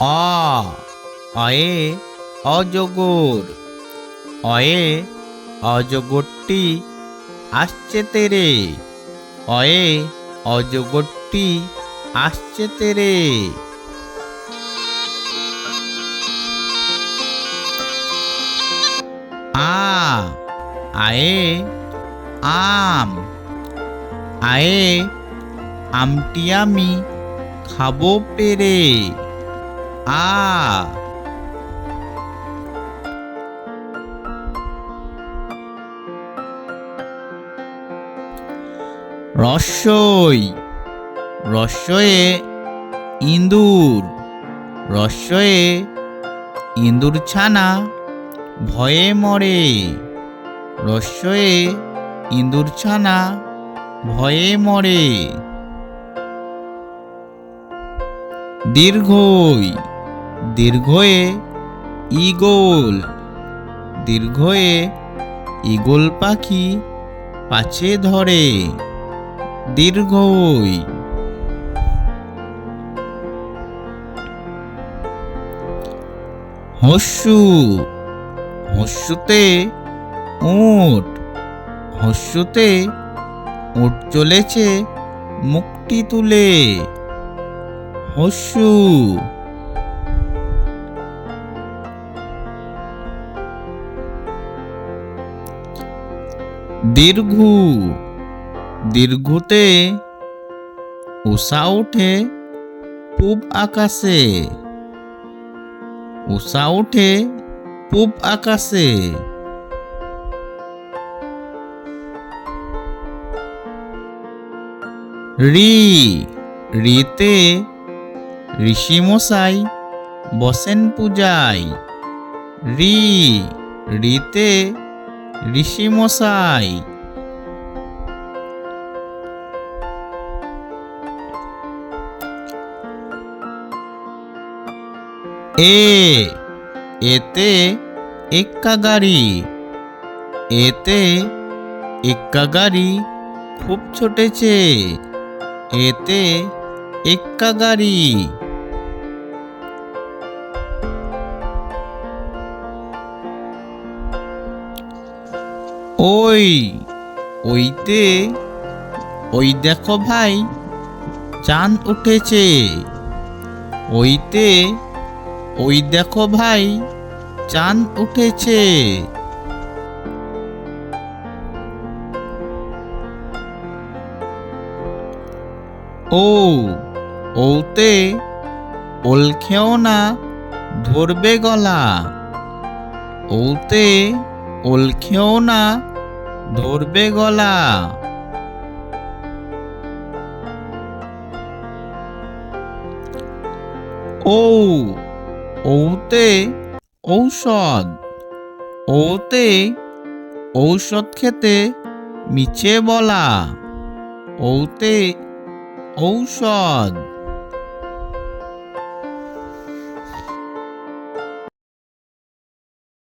অ অয়ে অজগর। অয়ে অজগরটি আসছে তেরে। অয়ে অজগরটি আসছে তেরে। আ আয়ে আম। আয়ে আমটি আমি খাবো পেরে। আ রস্যই রস্যয়ে ইঁদুর। রস্যয়ে ইঁদুর ছানা ভয়ে মরে। রস্যয়ে ইঁদুর ছানা ভয়ে মরে। দীর্ঘই দীর্ঘয়ে ঈগল। দীর্ঘয়ে ঈগল পাখি পাছে ধরে। দীর্ঘই। হস্যু হস্যুতে উট। হস্যুতে উট চলেছে মুখটি তুলে। হস্যু। দীর্ঘু দীর্ঘুতে উষা উঠে পূব আকাশে। উষা উঠে পূব আকাশে। রি রিতে ঋষিমশাই বসেন পূজায়। রি রিতে ঋষিমশাই। এ এতে এক্কা গাড়ি। এতে এক্কা গাড়ি খুব ছুটেছে। এতে এক্কা গাড়ি। ওই ওইতে ওই দেখো ভাই চাঁদ উঠেছে। ওইতে ওই দেখো ভাই চাঁদ উঠেছে। ও ওতে ওল খেও না ধরবে গলা। ওতে ওল খেও না ধরবে গলা। ও ওতে ঔষধ। ওতে ঔষধ খেতে মিছে বলা। ওতে ঔষধ।